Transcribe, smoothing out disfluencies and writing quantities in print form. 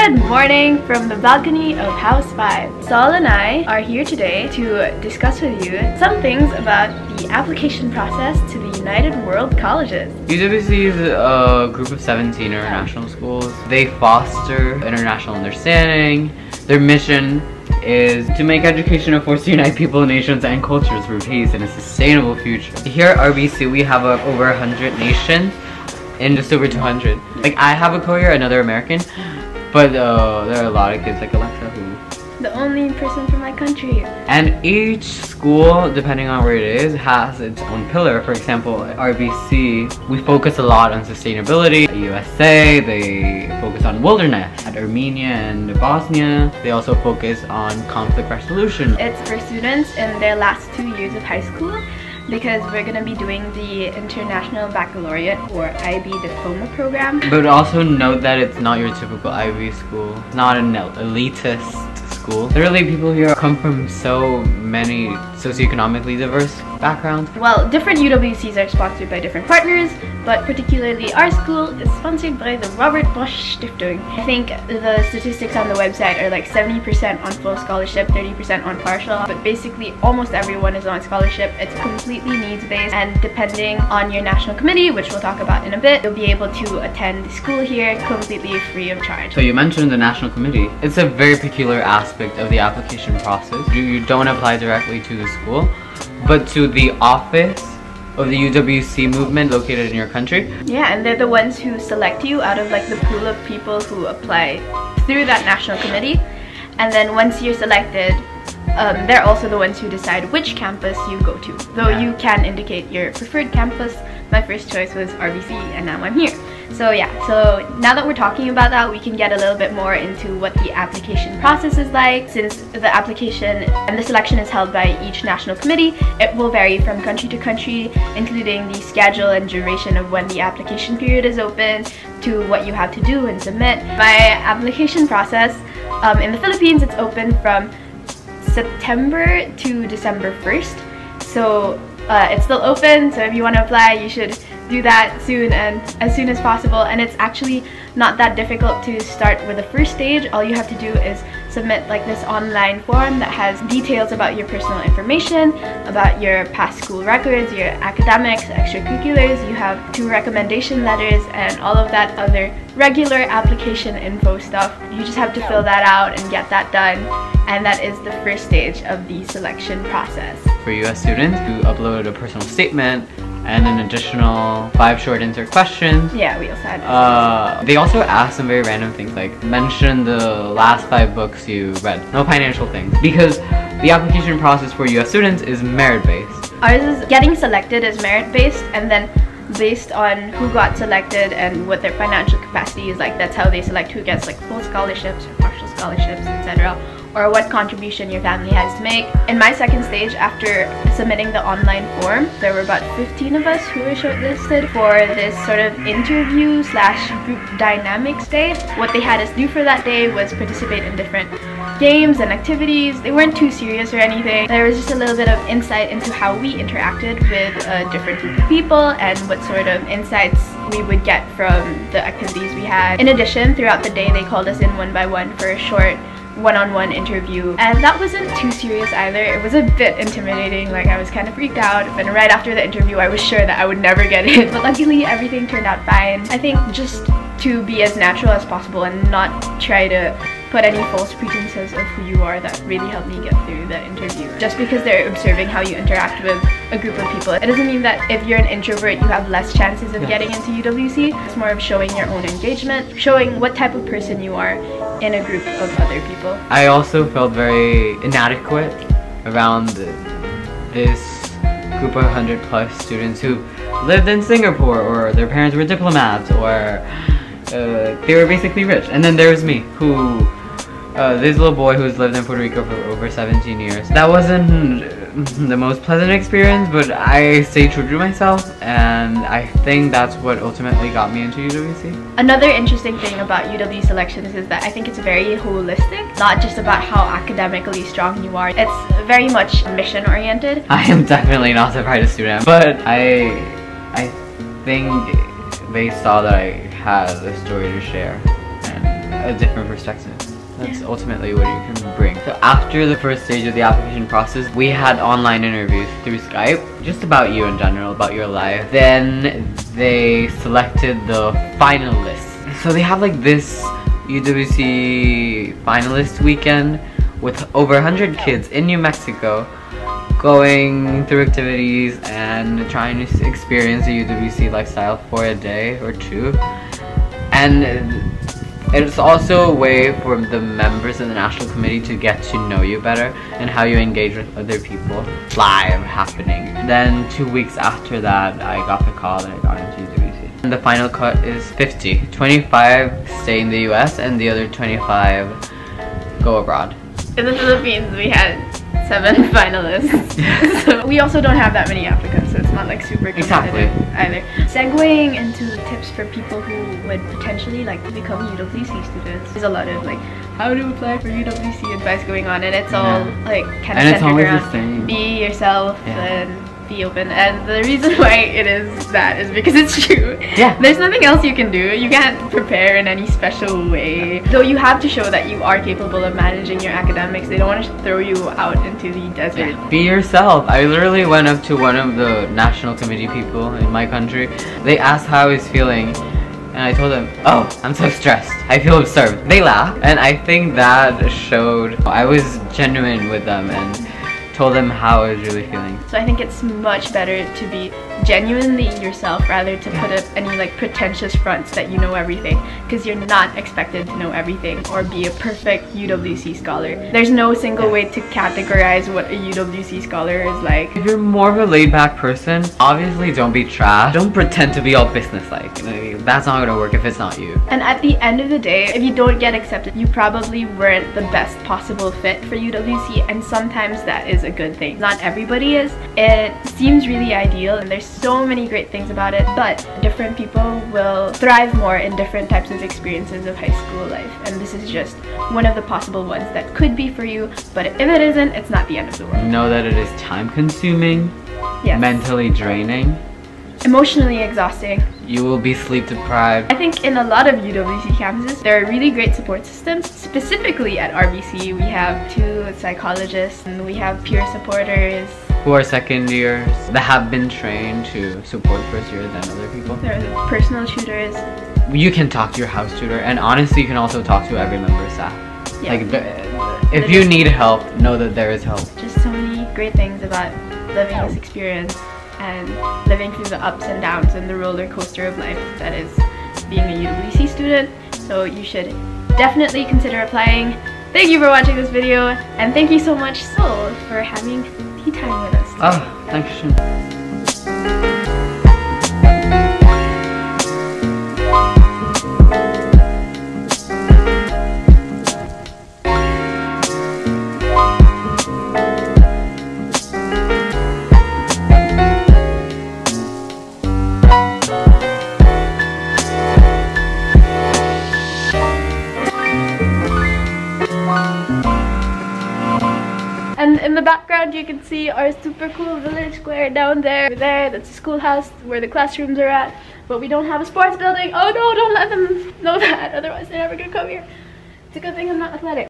Good morning from the balcony of House 5. Saul and I are here today to discuss with you some things about the application process to the United World Colleges. UWC is a group of 17 international schools. They foster international understanding. Their mission is to make education a force to unite people, nations, and cultures for peace and a sustainable future. Here at RBC, we have over 100 nations and just over 200. Like, I have a co-year, another American, but there are a lot of kids like Alexa who... The only person from my country. And each school, depending on where it is, has its own pillar. For example, at RBC, we focus a lot on sustainability. At USA, they focus on wilderness. At Armenia and Bosnia, they also focus on conflict resolution. It's for students in their last 2 years of high school, because we're going to be doing the International Baccalaureate or IB Diploma program. But also note that it's not your typical IB school. It's not an elitist school. Literally, people here come from so many socioeconomically diverse backgrounds. Well, different UWCs are sponsored by different partners, but particularly our school is sponsored by the Robert Bosch Stiftung. I think the statistics on the website are like 70% on full scholarship, 30% on partial, but basically almost everyone is on scholarship. It's completely needs-based, and depending on your national committee, which we'll talk about in a bit, you'll be able to attend the school here completely free of charge. So you mentioned the national committee. It's a very peculiar aspect of the application process. You don't apply directly to the school, but to the office of the UWC movement located in your country. Yeah, and they're the ones who select you out of like the pool of people who apply through that national committee. And then once you're selected, they're also the ones who decide which campus you go to. Though you can indicate your preferred campus. My first choice was RBC, and now I'm here. So yeah, so now that we're talking about that, we can get a little bit more into what the application process is like. Since the application and the selection is held by each national committee, it will vary from country to country, including the schedule and duration of when the application period is open, to what you have to do and submit. My application process in the Philippines, it's open from September to December 1st. So it's still open, so if you want to apply, you should do that soon and as soon as possible. And it's actually not that difficult to start with the first stage. All you have to do is submit like this online form that has details about your personal information, about your past school records, your academics, extracurriculars. You have 2 recommendation letters and all of that other regular application info stuff. You just have to fill that out and get that done, and that is the first stage of the selection process. For US students, you upload a personal statement and an additional 5 short answer questions. Yeah, we also had they also ask some very random things, like mention the last 5 books you read. No financial things, because the application process for US students is merit-based. Ours is getting selected as merit-based, and then based on who got selected and what their financial capacity is like, that's how they select who gets like full scholarships or partial scholarships, etc., or what contribution your family has to make. In my second stage, after submitting the online form, there were about 15 of us who were shortlisted for this sort of interview / group dynamics day. What they had us do for that day was participate in different games and activities. They weren't too serious or anything. There was just a little bit of insight into how we interacted with a different group of people and what sort of insights we would get from the activities we had. In addition, throughout the day, they called us in one by one for a short one-on-one interview, and that wasn't too serious either. It was a bit intimidating, like I was kind of freaked out, and right after the interview I was sure that I would never get in, but luckily everything turned out fine. I think just to be as natural as possible and not try to put any false pretenses of who you are, that really helped me get through the interview. Just because they're observing how you interact with a group of people, it doesn't mean that if you're an introvert you have less chances of getting into UWC. It's more of showing your own engagement, showing what type of person you are in a group of other people. I also felt very inadequate around this group of 100+ students who lived in Singapore, or their parents were diplomats, or they were basically rich. And then there was me, who this little boy who's lived in Puerto Rico for over 17 years. That wasn't the most pleasant experience, but I stayed true to myself, and I think that's what ultimately got me into UWC. Another interesting thing about UW selections is that I think it's very holistic, not just about how academically strong you are. It's very much mission oriented. I am definitely not the brightest student, but I think they saw that I had a story to share, and a different perspective. That's ultimately what you can bring. So after the first stage of the application process, we had online interviews through Skype, just about you in general, about your life. Then they selected the finalists. So they have like this UWC finalist weekend with over 100 kids in New Mexico going through activities and trying to experience the UWC lifestyle for a day or two. And it's also a way for the members of the national committee to get to know you better and how you engage with other people live happening. Then 2 weeks after that, I got the call and I got into UWC. And the final cut is 50. 25 stay in the US and the other 25 go abroad. In the Philippines, we had 7 finalists. So we also don't have that many applicants, so it's not like super competitive either. Segueing into tips for people who would potentially like to become UWC students. There's a lot of like how to apply for UWC advice going on, and it's all like kind of centered around be yourself and be open. And the reason why it is that is because it's true. Yeah. There's nothing else you can do. You can't prepare in any special way. Though you have to show that you are capable of managing your academics. They don't want to throw you out into the desert. Yeah. Be yourself. I literally went up to one of the national committee people in my country. They asked how I was feeling. And I told them, oh, I'm so stressed. I feel absurd. They laughed. And I think that showed I was genuine with them and told them how I was really feeling. So I think it's much better to be genuinely yourself rather to put up any like pretentious fronts that you know everything, because you're not expected to know everything or be a perfect UWC scholar. There's no single way to categorize what a UWC scholar is like. If you're more of a laid-back person, obviously don't be trash. Don't pretend to be all business-like. That's not gonna work if it's not you. And at the end of the day, if you don't get accepted, you probably weren't the best possible fit for UWC, and sometimes that is a good thing. Not everybody is. It seems really ideal and there's so many great things about it, but different people will thrive more in different types of experiences of high school life, and this is just one of the possible ones that could be for you. But if it isn't, it's not the end of the world. Know that it is time consuming, mentally draining, emotionally exhausting. You will be sleep deprived. I think in a lot of UWC campuses, there are really great support systems. Specifically at RBC, we have 2 psychologists and we have peer supporters who are second years that have been trained to support first years than other people. There are personal tutors. You can talk to your house tutor, and honestly, you can also talk to every member of staff. Yeah. Like, if you need help, know that there is help. Just so many great things about living this experience and living through the ups and downs and the roller coaster of life that is being a UWC student. So you should definitely consider applying. Thank you for watching this video, and thank you so much, Sol, for having tea time with us today. Oh, thank you. And in the background you can see our super cool village square down there. That's the schoolhouse where the classrooms are at. But we don't have a sports building. Oh no, don't let them know that, otherwise they're never gonna come here. It's a good thing I'm not athletic.